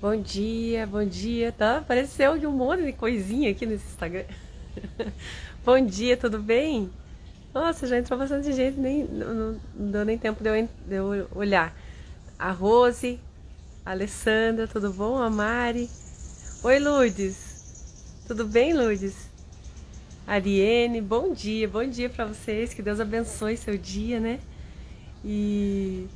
Bom dia, tá? Apareceu aqui um monte de coisinha aqui nesse Instagram. Bom dia, tudo bem? Nossa, já entrou bastante gente, nem, não deu nem tempo de eu olhar. A Rose, a Alessandra, tudo bom? A Mari. Oi, Lourdes. Tudo bem, Lourdes? Ariene, bom dia pra vocês. Que Deus abençoe seu dia, né? E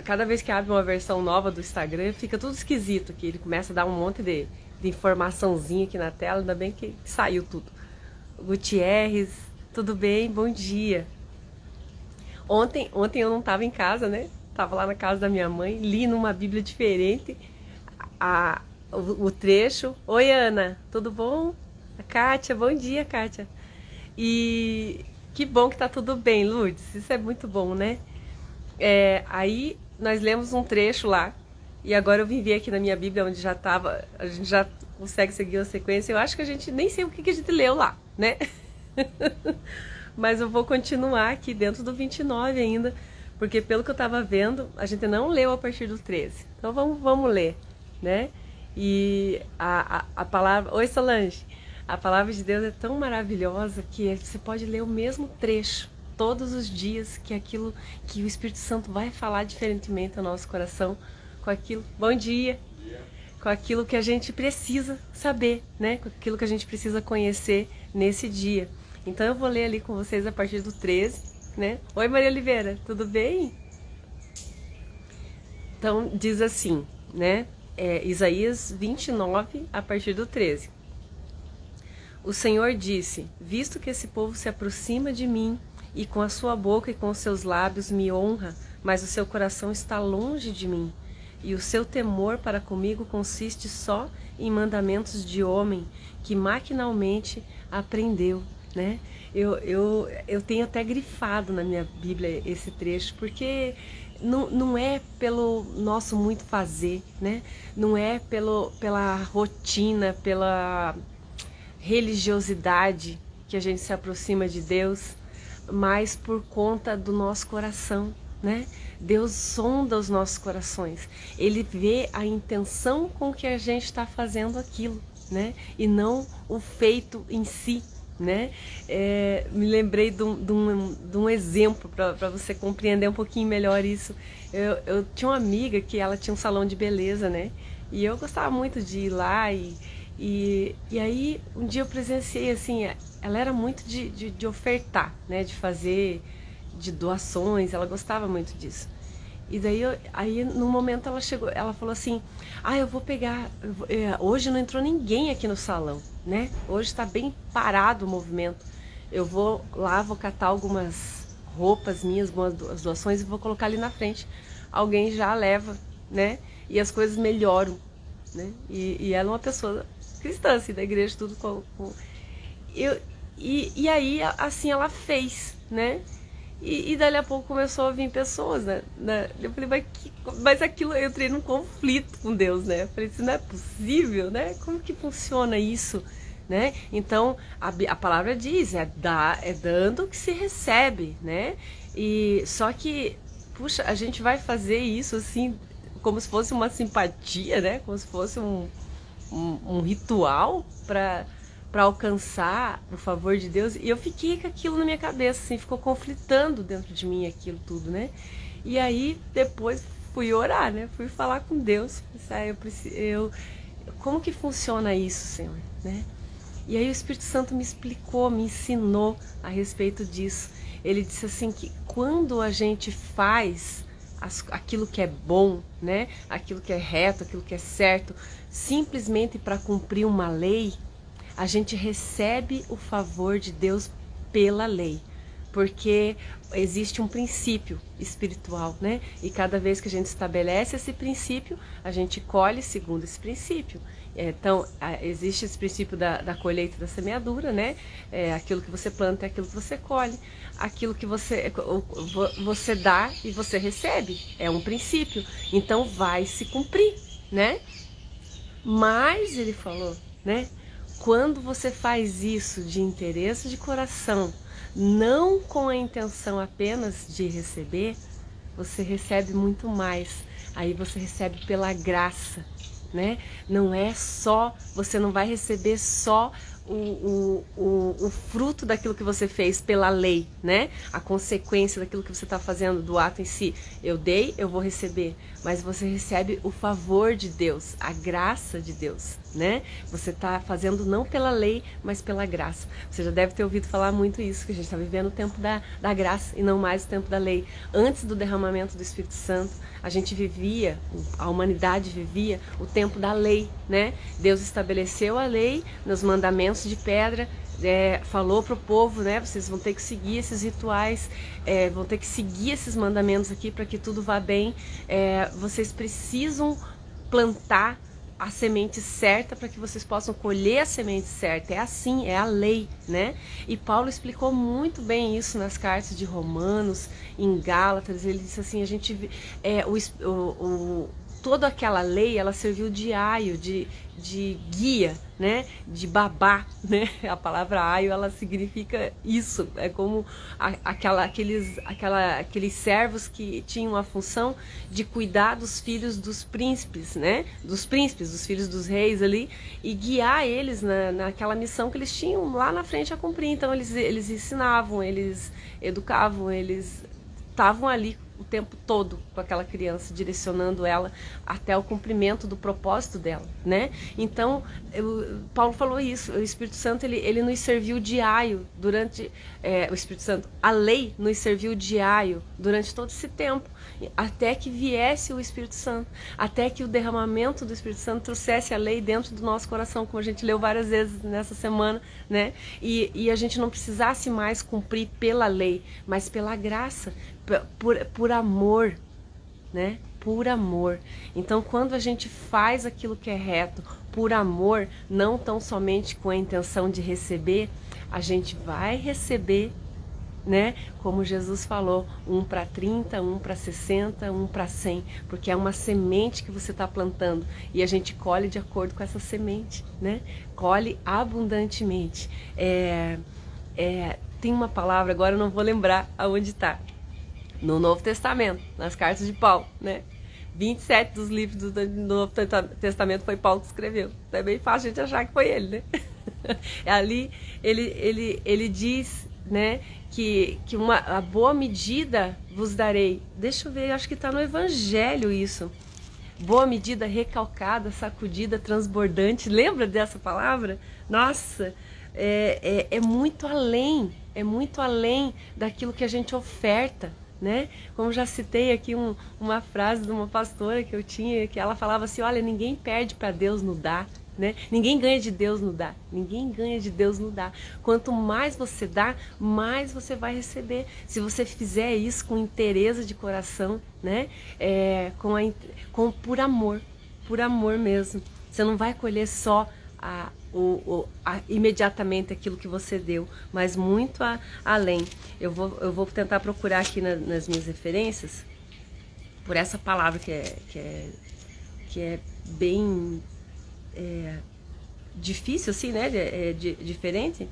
cada vez que abre uma versão nova do Instagram, fica tudo esquisito aqui. Ele começa a dar um monte de informaçãozinha aqui na tela, ainda bem que saiu tudo. Gutierrez, tudo bem? Bom dia. Ontem eu não estava em casa, né? Tava lá na casa da minha mãe, li numa Bíblia diferente o trecho. Oi, Ana, tudo bom? A Kátia, bom dia, Kátia. E que bom que tá tudo bem, Lourdes. Isso é muito bom, né? Aí nós lemos um trecho lá. E agora eu vim ver aqui na minha Bíblia, onde já estava, a gente já consegue seguir a sequência. Eu acho que a gente nem sei o que a gente leu lá, né? Mas eu vou continuar aqui dentro do 29 ainda, porque pelo que eu estava vendo, a gente não leu a partir do 13. Então vamos ler, né? E a palavra... Oi, Solange. A palavra de Deus é tão maravilhosa que você pode ler o mesmo trecho todos os dias, que aquilo que o Espírito Santo vai falar diferentemente ao nosso coração, com aquilo. Bom dia! Com aquilo que a gente precisa saber, né? Com aquilo que a gente precisa conhecer nesse dia. Então eu vou ler ali com vocês a partir do 13, né? Oi, Maria Oliveira, tudo bem? Então diz assim, né? Isaías 29, a partir do 13. O Senhor disse: visto que esse povo se aproxima de mim, e com a sua boca e com os seus lábios me honra, mas o seu coração está longe de mim, e o seu temor para comigo consiste só em mandamentos de homem que maquinalmente aprendeu, né? Eu tenho até grifado na minha Bíblia esse trecho, porque não é pelo nosso muito fazer, né? Não é pela rotina, pela religiosidade que a gente se aproxima de Deus, mas por conta do nosso coração, né? Deus sonda os nossos corações. Ele vê a intenção com que a gente está fazendo aquilo, né? E não o feito em si, né? Me lembrei de um exemplo para você compreender um pouquinho melhor isso. Eu tinha uma amiga que ela tinha um salão de beleza, né? E eu gostava muito de ir lá e aí um dia eu presenciei assim, ela era muito de ofertar, né? De fazer, de doações, ela gostava muito disso. E daí, aí no momento ela chegou, ela falou assim, eu vou pegar, hoje não entrou ninguém aqui no salão, né? Hoje está bem parado o movimento. Eu vou lá, vou catar algumas roupas minhas, as doações e vou colocar ali na frente. Alguém já leva, né? E as coisas melhoram, né? E ela é uma pessoa cristã, assim, da igreja, tudo eu, e aí, assim, ela fez, né? E dali a pouco começou a vir pessoas, né? Eu falei, mas aquilo, eu entrei num conflito com Deus, né? Eu falei, isso não é possível, né? Como que funciona isso, né? Então, a palavra diz, é dando que se recebe, né? E só que, puxa, a gente vai fazer isso, assim, como se fosse uma simpatia, né? Como se fosse um ritual para alcançar o favor de Deus. E eu fiquei com aquilo na minha cabeça, assim, ficou conflitando dentro de mim aquilo tudo, né? E aí depois fui orar, né? Fui falar com Deus, como que funciona isso, Senhor, né? E aí o Espírito Santo me explicou, me ensinou a respeito disso. Ele disse assim que quando a gente faz aquilo que é bom, né? Aquilo que é reto, aquilo que é certo, simplesmente para cumprir uma lei, a gente recebe o favor de Deus pela lei, porque existe um princípio espiritual, né? E cada vez que a gente estabelece esse princípio, a gente colhe segundo esse princípio. Então, existe esse princípio da colheita e da semeadura, né? Aquilo que você planta é aquilo que você colhe. Aquilo que você dá e você recebe. É um princípio. Então, vai se cumprir, né? Mas, ele falou, né? Quando você faz isso de interesse de coração, não com a intenção apenas de receber, você recebe muito mais. Aí você recebe pela graça, né? Não é só, você não vai receber só o fruto daquilo que você fez pela lei, né? A consequência daquilo que você está fazendo, do ato em si. Eu dei, eu vou receber. Mas você recebe o favor de Deus, a graça de Deus, né? Você está fazendo não pela lei, mas pela graça. Você já deve ter ouvido falar muito isso, que a gente está vivendo o tempo da graça e não mais o tempo da lei. Antes do derramamento do Espírito Santo, a gente vivia, a humanidade vivia o tempo da lei, né? Deus estabeleceu a lei nos mandamentos de pedra, falou para o povo, né? Vocês vão ter que seguir esses rituais, vão ter que seguir esses mandamentos aqui para que tudo vá bem. Vocês precisam plantar a semente certa para que vocês possam colher a semente certa. É assim, é a lei, né? E Paulo explicou muito bem isso nas cartas de Romanos, em Gálatas. Ele disse assim, toda aquela lei, ela serviu de aio, de guia, né? De babá, né? A palavra aio, ela significa isso. É como aqueles servos que tinham a função de cuidar dos filhos dos príncipes, né? Dos filhos dos reis ali, e guiar eles naquela missão que eles tinham lá na frente a cumprir. Então eles ensinavam, eles educavam, eles estavam ali o tempo todo com aquela criança, direcionando ela até o cumprimento do propósito dela, né? Então, Paulo falou isso, o Espírito Santo, ele nos serviu de aio durante, o Espírito Santo, a lei nos serviu de aio durante todo esse tempo, até que viesse o Espírito Santo, até que o derramamento do Espírito Santo trouxesse a lei dentro do nosso coração, como a gente leu várias vezes nessa semana, né? E a gente não precisasse mais cumprir pela lei, mas pela graça, por amor, né? Por amor. Então, quando a gente faz aquilo que é reto por amor, não tão somente com a intenção de receber, a gente vai receber, né? Como Jesus falou, 1 para 30, 1 para 60, 1 para 100, porque é uma semente que você está plantando e a gente colhe de acordo com essa semente, né? Colhe abundantemente. Tem uma palavra, agora eu não vou lembrar aonde está, no Novo Testamento, nas cartas de Paulo, né? 27 dos livros do Novo Testamento foi Paulo que escreveu. Então é bem fácil a gente achar que foi ele, né? Ali ele diz, né, que a boa medida vos darei. Deixa eu ver, acho que está no Evangelho isso. Boa medida, recalcada, sacudida, transbordante. Lembra dessa palavra? Nossa, é muito além daquilo que a gente oferta, né? Como já citei aqui uma frase de uma pastora que eu tinha, que ela falava assim, olha, ninguém perde para Deus no dar, né? Ninguém ganha de Deus no dar, ninguém ganha de Deus no dar. Quanto mais você dá, mais você vai receber. Se você fizer isso com inteireza de coração, né? Por amor mesmo. Você não vai colher só imediatamente aquilo que você deu, mas muito além. Eu vou tentar procurar aqui nas minhas referências por essa palavra que é bem difícil assim, né? Diferente,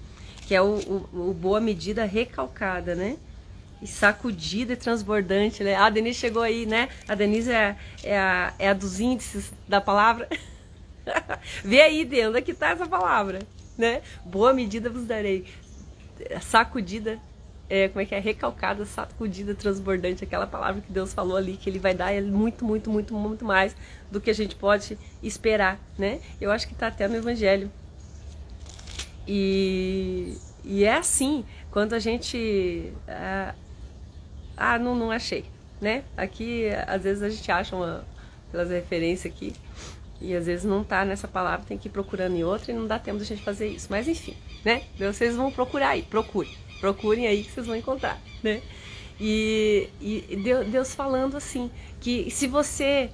que é o boa medida recalcada, né? E sacudida e transbordante, né? A Denise chegou aí, né? A Denise é a dos índices da palavra. Vê aí dentro, aqui está essa palavra, né? Boa medida vos darei. Sacudida, como é que é? Recalcada, sacudida, transbordante, aquela palavra que Deus falou ali, que Ele vai dar muito, muito, muito, muito mais do que a gente pode esperar, né? Eu acho que está até no Evangelho. E é assim, quando a gente... não achei, né? Aqui, às vezes a gente acha pelas referências aqui, e às vezes não tá nessa palavra, tem que ir procurando em outra e não dá tempo da gente fazer isso. Mas enfim, né? Vocês vão procurar aí, procurem aí que vocês vão encontrar, né? E Deus falando assim, que se você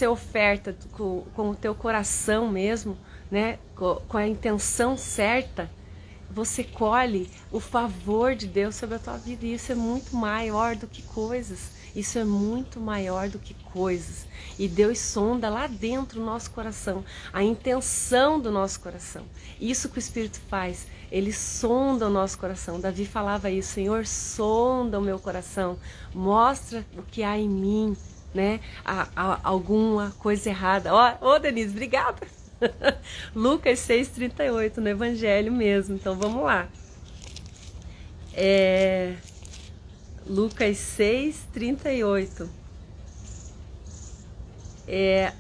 oferta com o teu coração mesmo, né? Com a intenção certa, você colhe o favor de Deus sobre a tua vida, e isso é muito maior do que coisas. Isso é muito maior do que coisas. E Deus sonda lá dentro do nosso coração, a intenção do nosso coração. Isso que o Espírito faz, ele sonda o nosso coração. Davi falava isso: Senhor, sonda o meu coração, mostra o que há em mim, né? Alguma coisa errada. Ó, Denise, obrigada. Lucas 6,38, no Evangelho mesmo. Então vamos lá. Lucas 6,38.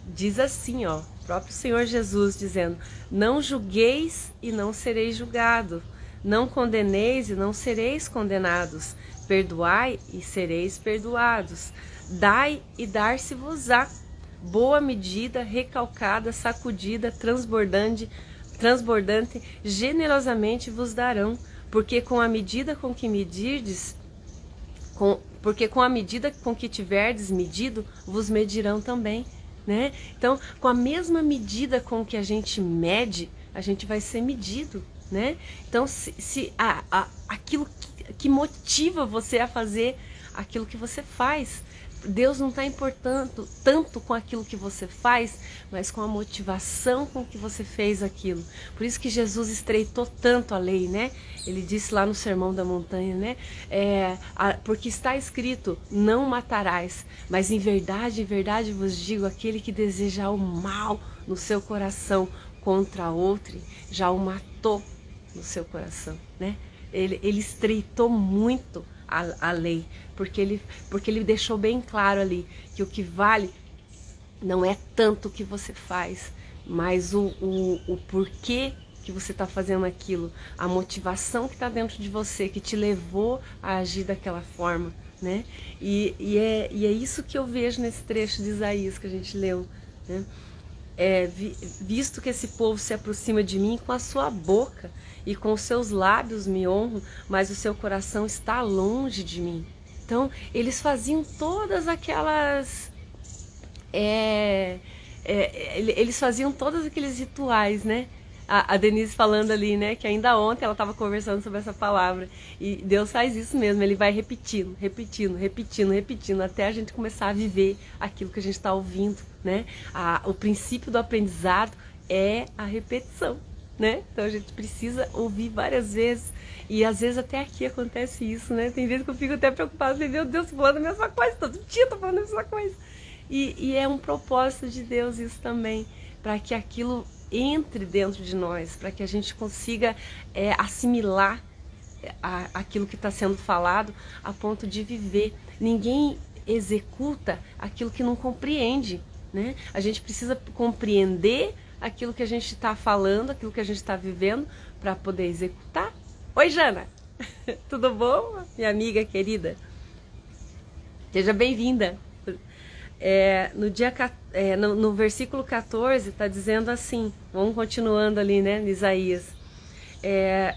Diz assim, ó, o próprio Senhor Jesus dizendo: não julgueis e não sereis julgados, não condeneis e não sereis condenados, perdoai e sereis perdoados, dai e dar-se-vos-á, boa medida, recalcada, sacudida, transbordante, generosamente vos darão, porque com a medida com que medirdes, porque com a medida com que tiverdes medido, vos medirão também, né? Então, com a mesma medida com que a gente mede, a gente vai ser medido, né? Então, se aquilo que motiva você a fazer aquilo que você faz, Deus não está importando tanto com aquilo que você faz, mas com a motivação com que você fez aquilo. Por isso que Jesus estreitou tanto a lei, né? Ele disse lá no Sermão da Montanha, né? Porque está escrito: não matarás, mas em verdade vos digo, aquele que deseja o mal no seu coração contra outro, já o matou no seu coração, né? Ele estreitou muito a lei, porque ele deixou bem claro ali que o que vale não é tanto o que você faz, mas o porquê que você está fazendo aquilo, a motivação que está dentro de você, que te levou a agir daquela forma, né? E é isso que eu vejo nesse trecho de Isaías que a gente leu, né? Visto que esse povo se aproxima de mim, com a sua boca e com os seus lábios me honram, mas o seu coração está longe de mim. Então, eles faziam todas aquelas... eles faziam todos aqueles rituais, né? A Denise falando ali, né, que ainda ontem ela estava conversando sobre essa palavra. E Deus faz isso mesmo, ele vai repetindo, até a gente começar a viver aquilo que a gente está ouvindo, né? O princípio do aprendizado é a repetição, né? Então a gente precisa ouvir várias vezes. E às vezes até aqui acontece isso, né? Tem vezes que eu fico até preocupada, meu Deus, falando a mesma coisa, todo dia tô falando a mesma coisa. E é um propósito de Deus isso também, para que aquilo entre dentro de nós, para que a gente consiga assimilar aquilo que está sendo falado a ponto de viver. Ninguém executa aquilo que não compreende, né? A gente precisa compreender aquilo que a gente está falando, aquilo que a gente está vivendo, para poder executar. Oi, Jana! Tudo bom, minha amiga querida? Seja bem-vinda. No versículo 14 está dizendo assim, vamos continuando ali, né, em Isaías: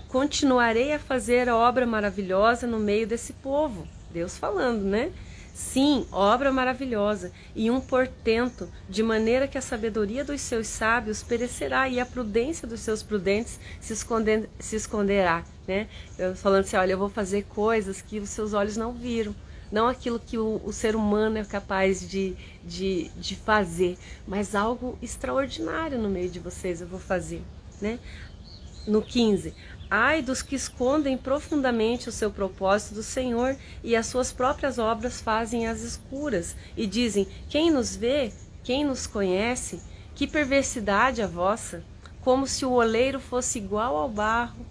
continuarei a fazer a obra maravilhosa no meio desse povo. Deus falando, né? Sim, obra maravilhosa e um portento, de maneira que a sabedoria dos seus sábios perecerá e a prudência dos seus prudentes se esconderá, né? Eu falando assim, olha, eu vou fazer coisas que os seus olhos não viram. Não aquilo que o ser humano é capaz de fazer, mas algo extraordinário no meio de vocês eu vou fazer, né? No 15, ai dos que escondem profundamente o seu propósito do Senhor e as suas próprias obras fazem às escuras e dizem, quem nos vê, quem nos conhece, que perversidade a vossa, como se o oleiro fosse igual ao barro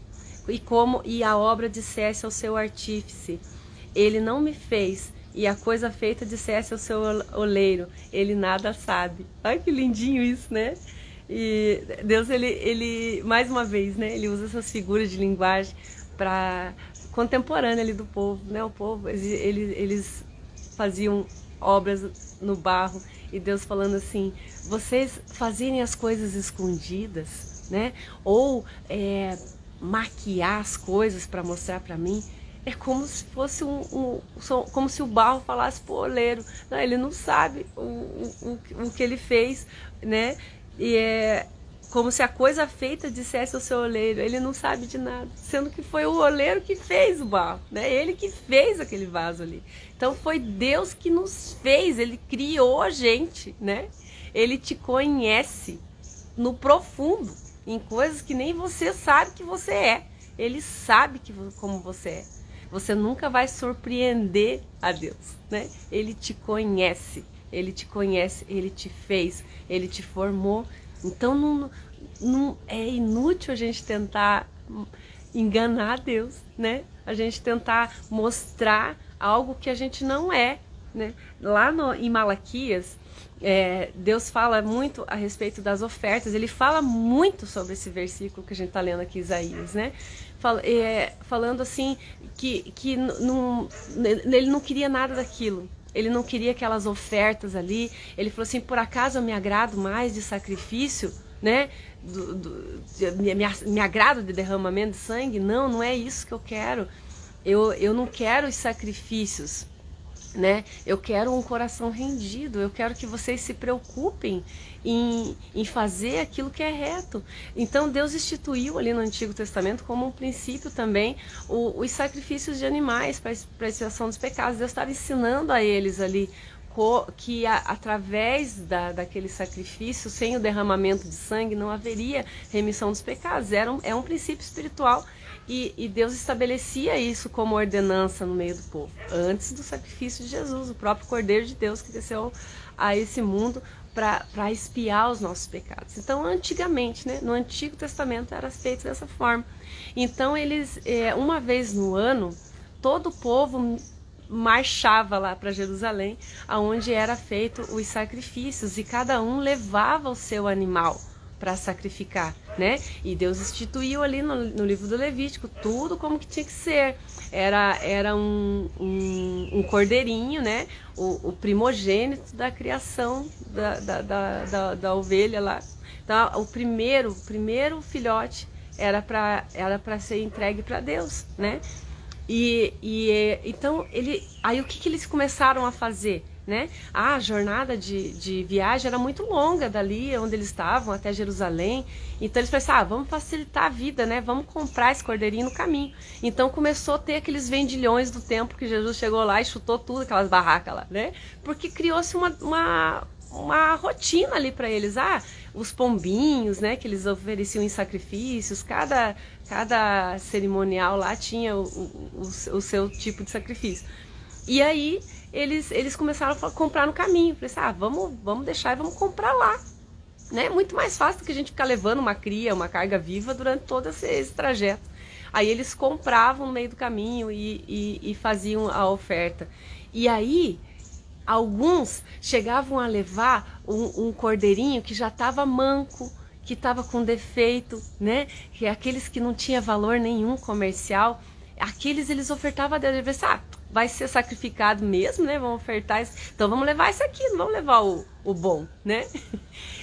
e a obra dissesse ao seu artífice, ele não me fez, e a coisa feita dissesse ao seu oleiro, ele nada sabe. Ai, que lindinho isso, né? E Deus, ele mais uma vez, né? Ele usa essas figuras de linguagem para contemporânea ali do povo, né? O povo, eles faziam obras no barro e Deus falando assim, vocês fazerem as coisas escondidas, né? Ou maquiar as coisas para mostrar para mim, é como se fosse como se o barro falasse pro oleiro. Não, ele não sabe o que ele fez, né? E como se a coisa feita dissesse ao seu oleiro, ele não sabe de nada, sendo que foi o oleiro que fez o barro, né? Ele que fez aquele vaso ali. Então foi Deus que nos fez, ele criou a gente, né? Ele te conhece no profundo, em coisas que nem você sabe que você é. Ele sabe como você é. Você nunca vai surpreender a Deus, né? Ele te conhece, ele te fez, ele te formou. Então não é inútil a gente tentar enganar Deus, né? A gente tentar mostrar algo que a gente não é, né? Lá em Malaquias, Deus fala muito a respeito das ofertas. Ele fala muito sobre esse versículo que a gente está lendo aqui, Isaías, né? Falando assim que ele não queria nada daquilo. Ele não queria aquelas ofertas ali. Ele falou assim, por acaso eu me agrado mais de sacrifício, né? Me agrado de derramamento de sangue? Não é isso que eu quero. Eu não quero os sacrifícios, né? Eu quero um coração rendido. Eu quero que vocês se preocupem em fazer aquilo que é reto. Então Deus instituiu ali no Antigo Testamento como um princípio também os sacrifícios de animais para a expiação dos pecados. Deus estava ensinando a eles ali que através daquele sacrifício, sem o derramamento de sangue, não haveria remissão dos pecados. É um princípio espiritual. E Deus estabelecia isso como ordenança no meio do povo, antes do sacrifício de Jesus, o próprio Cordeiro de Deus que desceu a esse mundo para expiar os nossos pecados. Então, antigamente, né, no Antigo Testamento era feito dessa forma. Então, eles, uma vez no ano, todo o povo marchava lá para Jerusalém, aonde era feito os sacrifícios, e cada um levava o seu animal para sacrificar, né? E Deus instituiu ali no livro do Levítico tudo como que tinha que ser. Era um cordeirinho, né? O primogênito da criação da ovelha lá. Então, o primeiro filhote era para ser entregue para Deus, né? Então aí o que eles começaram a fazer? Né? A jornada de viagem era muito longa dali onde eles estavam até Jerusalém. Então eles pensaram, vamos facilitar a vida, né? Vamos comprar esse cordeirinho no caminho. Então começou a ter aqueles vendilhões do tempo que Jesus chegou lá e chutou tudo, aquelas barracas lá, né? Porque criou-se uma rotina ali para eles. Os pombinhos, né, que eles ofereciam em sacrifícios, cada cerimonial lá tinha o seu tipo de sacrifício. E aí eles começaram a comprar no caminho. Falei assim, vamos deixar e vamos comprar lá. Né? Muito mais fácil do que a gente ficar levando uma cria, uma carga viva durante todo esse trajeto. Aí eles compravam no meio do caminho e faziam a oferta. E aí alguns chegavam a levar um cordeirinho que já estava manco, que estava com defeito, né? Que aqueles que não tinha valor nenhum comercial, aqueles eles ofertavam a Deus. Eles pensavam, vai ser sacrificado mesmo, né? Vamos ofertar isso. Então vamos levar isso aqui, não vamos levar o bom, né?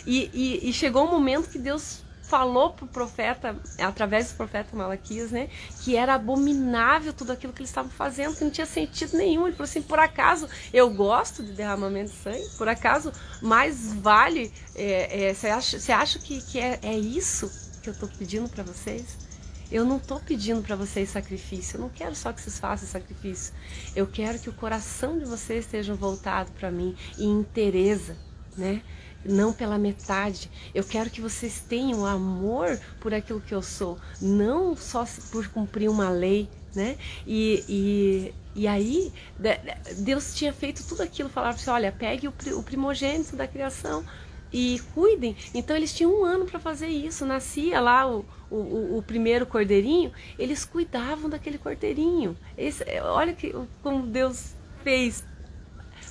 E chegou um momento que Deus falou para o profeta, através do profeta Malaquias, né? Que era abominável tudo aquilo que eles estavam fazendo, que não tinha sentido nenhum. Ele falou assim, por acaso eu gosto de derramamento de sangue? Por acaso mais vale? Você acha que é isso que eu estou pedindo para vocês? Eu não estou pedindo para vocês sacrifício, eu não quero só que vocês façam sacrifício. Eu quero que o coração de vocês esteja voltado para mim e inteireza, né? Não pela metade. Eu quero que vocês tenham amor por aquilo que eu sou, não só por cumprir uma lei, né? E aí Deus tinha feito tudo aquilo, falava assim, olha, pegue o primogênito da criação e cuidem. Então eles tinham um ano para fazer isso. Nascia lá o primeiro cordeirinho, eles cuidavam daquele cordeirinho. Olha como Deus fez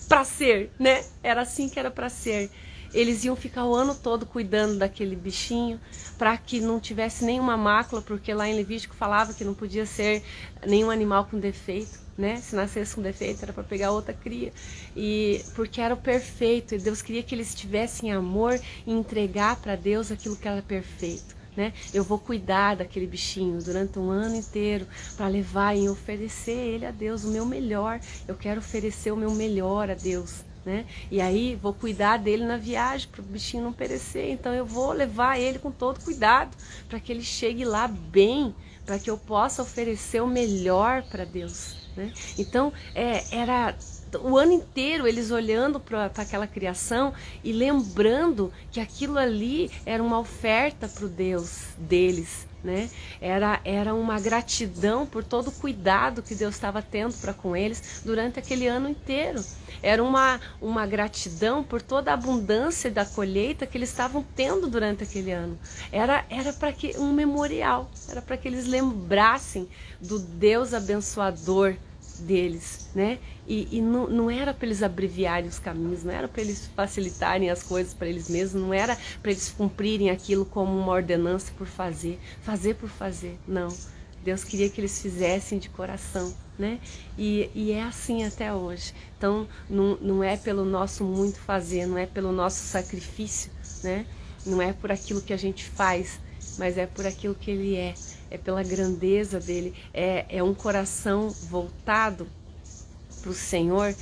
para ser, né? Era assim que era para ser. Eles iam ficar o ano todo cuidando daquele bichinho para que não tivesse nenhuma mácula, porque lá em Levítico falava que não podia ser nenhum animal com defeito, né? Se nascesse com defeito era para pegar outra cria, e porque era o perfeito, e Deus queria que eles tivessem amor e entregar para Deus aquilo que era perfeito. Né? Eu vou cuidar daquele bichinho durante um ano inteiro para levar e oferecer ele a Deus, o meu melhor. Eu quero oferecer o meu melhor a Deus, né? E aí vou cuidar dele na viagem para o bichinho não perecer. Então eu vou levar ele com todo cuidado para que ele chegue lá bem, para que eu possa oferecer o melhor para Deus, né? Então era o ano inteiro eles olhando para aquela criação e lembrando que aquilo ali era uma oferta para o Deus deles, né? Era uma gratidão por todo o cuidado que Deus estava tendo para com eles durante aquele ano inteiro. Era uma gratidão por toda a abundância da colheita que eles estavam tendo durante aquele ano. Era para que um memorial, era para que eles lembrassem do Deus abençoador deles, né? E não era para eles abreviarem os caminhos, não era para eles facilitarem as coisas para eles mesmos, não era para eles cumprirem aquilo como uma ordenança por fazer por fazer, não. Deus queria que eles fizessem de coração, né? E é assim até hoje. Então não é pelo nosso muito fazer, não é pelo nosso sacrifício, né? Não é por aquilo que a gente faz, mas é por aquilo que Ele é pela grandeza dele, é um coração voltado para o Senhor,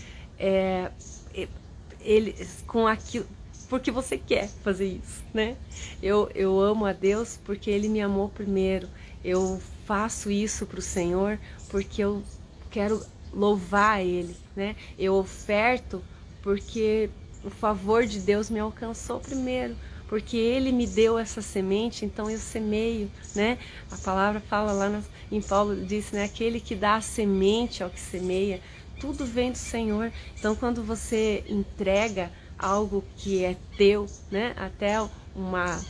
ele com aquilo, porque você quer fazer isso, né? Eu amo a Deus porque Ele me amou primeiro. Eu faço isso para o Senhor porque eu quero louvar Ele, né? Eu oferto porque o favor de Deus me alcançou primeiro, porque Ele me deu essa semente, então eu semeio, né? A palavra fala lá em Paulo, disse, né? Aquele que dá a semente ao que semeia, tudo vem do Senhor. Então quando você entrega algo que é teu, né? Até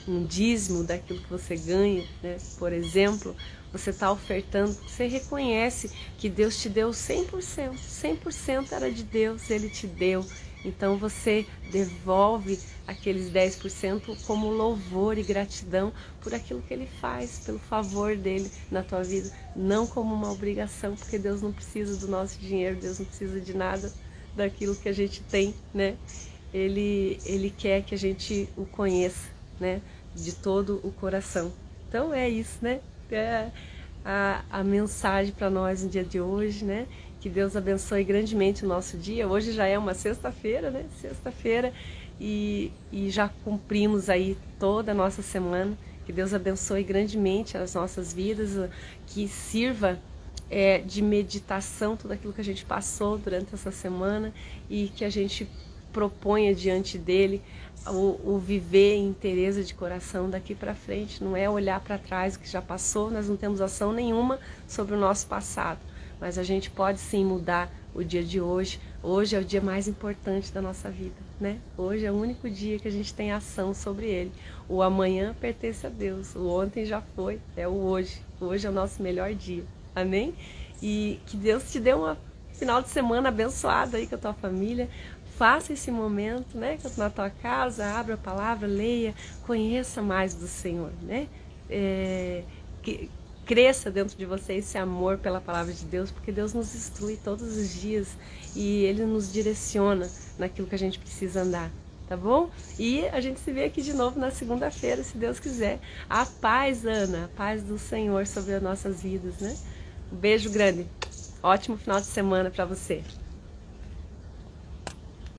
um dízimo daquilo que você ganha, né? Por exemplo, você está ofertando, você reconhece que Deus te deu 100%, 100% era de Deus, Ele te deu. Então você devolve aqueles 10% como louvor e gratidão por aquilo que Ele faz, pelo favor dEle na tua vida, não como uma obrigação, porque Deus não precisa do nosso dinheiro, Deus não precisa de nada daquilo que a gente tem, né? Ele quer que a gente o conheça, né? De todo o coração. Então é isso, né? É a mensagem para nós no dia de hoje, né? Que Deus abençoe grandemente o nosso dia. Hoje já é uma sexta-feira, né? Sexta-feira e já cumprimos aí toda a nossa semana. Que Deus abençoe grandemente as nossas vidas, que sirva de meditação tudo aquilo que a gente passou durante essa semana e que a gente proponha diante dele o viver em inteireza de coração daqui para frente. Não é olhar para trás o que já passou, nós não temos ação nenhuma sobre o nosso passado. Mas a gente pode sim mudar o dia de hoje. Hoje é o dia mais importante da nossa vida, né? Hoje é o único dia que a gente tem ação sobre ele. O amanhã pertence a Deus, o ontem já foi, é o hoje. Hoje é o nosso melhor dia, amém? E que Deus te dê um final de semana abençoado aí com a tua família. Faça esse momento, né? Na tua casa, abra a palavra, leia, conheça mais do Senhor, né? Cresça dentro de você esse amor pela palavra de Deus, porque Deus nos instrui todos os dias e Ele nos direciona naquilo que a gente precisa andar, tá bom? E a gente se vê aqui de novo na segunda-feira, se Deus quiser. A paz, Ana, a paz do Senhor sobre as nossas vidas, né? Um beijo grande, ótimo final de semana para você.